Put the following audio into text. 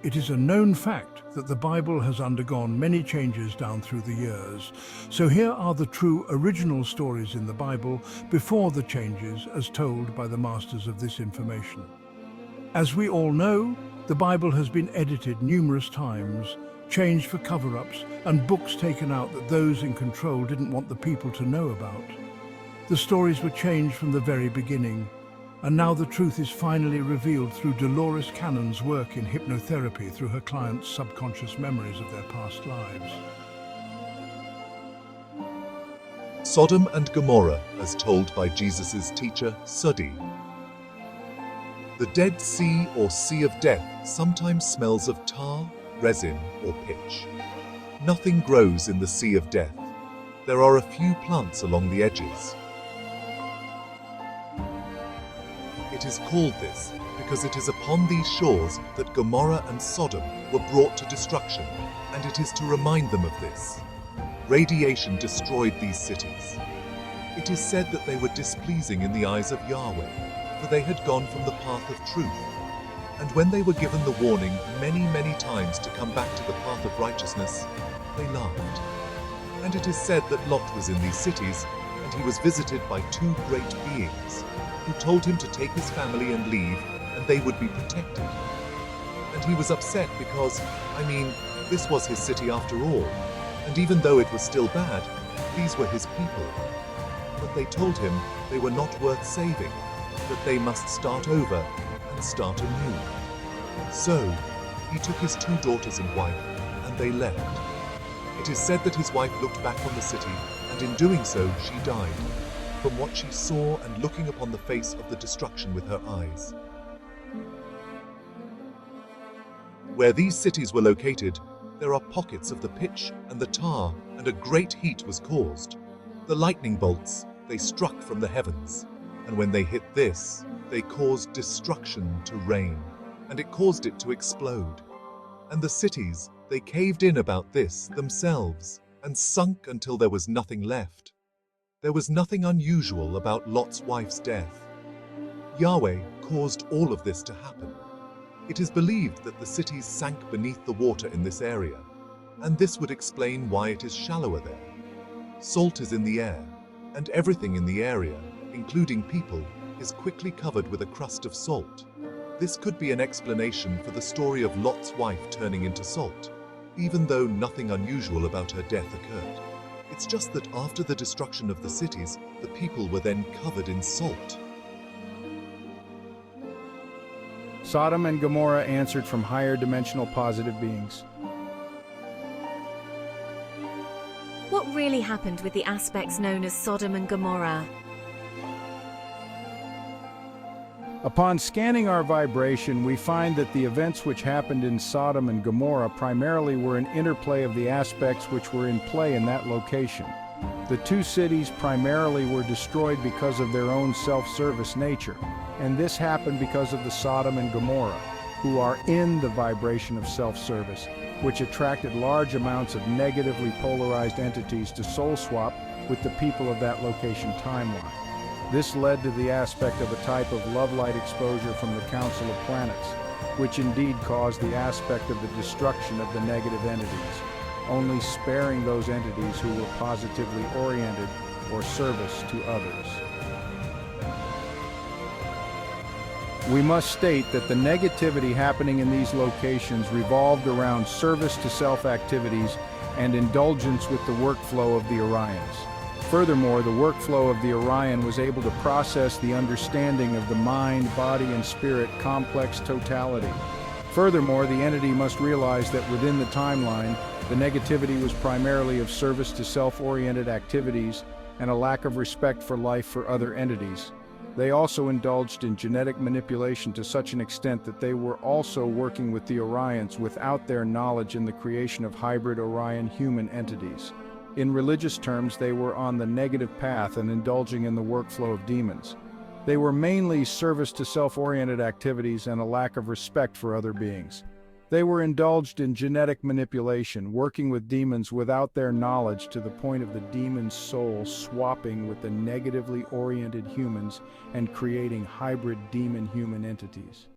It is a known fact that the Bible has undergone many changes down through the years. So here are the true original stories in the Bible before the changes as told by the masters of this information. As we all know, the Bible has been edited numerous times, changed for cover-ups, and books taken out that those in control didn't want the people to know about. The stories were changed from the very beginning, and now the truth is finally revealed through Dolores Cannon's work in hypnotherapy through her clients' subconscious memories of their past lives. Sodom and Gomorrah, as told by Jesus' teacher, Sodom. The Dead Sea or Sea of Death sometimes smells of tar, resin, or pitch. Nothing grows in the Sea of Death. There are a few plants along the edges. It is called this because it is upon these shores that Gomorrah and Sodom were brought to destruction, and it is to remind them of this. Radiation destroyed these cities. It is said that they were displeasing in the eyes of Yahweh, for they had gone from the path of truth. And when they were given the warning many times to come back to the path of righteousness, they laughed. And it is said that Lot was in these cities, and he was visited by two great beings, who told him to take his family and leave, and they would be protected. And he was upset because, this was his city after all, and even though it was still bad, these were his people. But they told him they were not worth saving, that they must start over and start anew. So, he took his two daughters and wife, and they left. It is said that his wife looked back on the city, and in doing so she died, from what she saw and looking upon the face of the destruction with her eyes. Where these cities were located, there are pockets of the pitch and the tar, and a great heat was caused. The lightning bolts, they struck from the heavens, and when they hit this, they caused destruction to rain, and it caused it to explode. And the cities, they caved in about this themselves, and sunk until there was nothing left. There was nothing unusual about Lot's wife's death. Yahweh caused all of this to happen. It is believed that the cities sank beneath the water in this area, and this would explain why it is shallower there. Salt is in the air, and everything in the area, including people, is quickly covered with a crust of salt. This could be an explanation for the story of Lot's wife turning into salt, even though nothing unusual about her death occurred. It's just that after the destruction of the cities, the people were then covered in salt. Sodom and Gomorrah answered from higher dimensional positive beings. What really happened with the aspects known as Sodom and Gomorrah? Upon scanning our vibration, we find that the events which happened in Sodom and Gomorrah primarily were an interplay of the aspects which were in play in that location. The two cities primarily were destroyed because of their own self-service nature, and this happened because of the Sodom and Gomorrah, who are in the vibration of self-service, which attracted large amounts of negatively polarized entities to soul swap with the people of that location timeline. This led to the aspect of a type of love-light exposure from the Council of Planets, which indeed caused the aspect of the destruction of the negative entities, only sparing those entities who were positively oriented or service to others. We must state that the negativity happening in these locations revolved around service to self activities and indulgence with the workflow of the Orions. Furthermore, the workflow of the Orion was able to process the understanding of the mind, body, and spirit complex totality. Furthermore, the entity must realize that within the timeline, the negativity was primarily of service to self-oriented activities and a lack of respect for life for other entities. They also indulged in genetic manipulation to such an extent that they were also working with the Orions without their knowledge in the creation of hybrid Orion human entities. In religious terms, they were on the negative path and indulging in the workflow of demons. They were mainly service to self-oriented activities and a lack of respect for other beings. They were indulged in genetic manipulation, working with demons without their knowledge to the point of the demon's soul swapping with the negatively oriented humans and creating hybrid demon-human entities.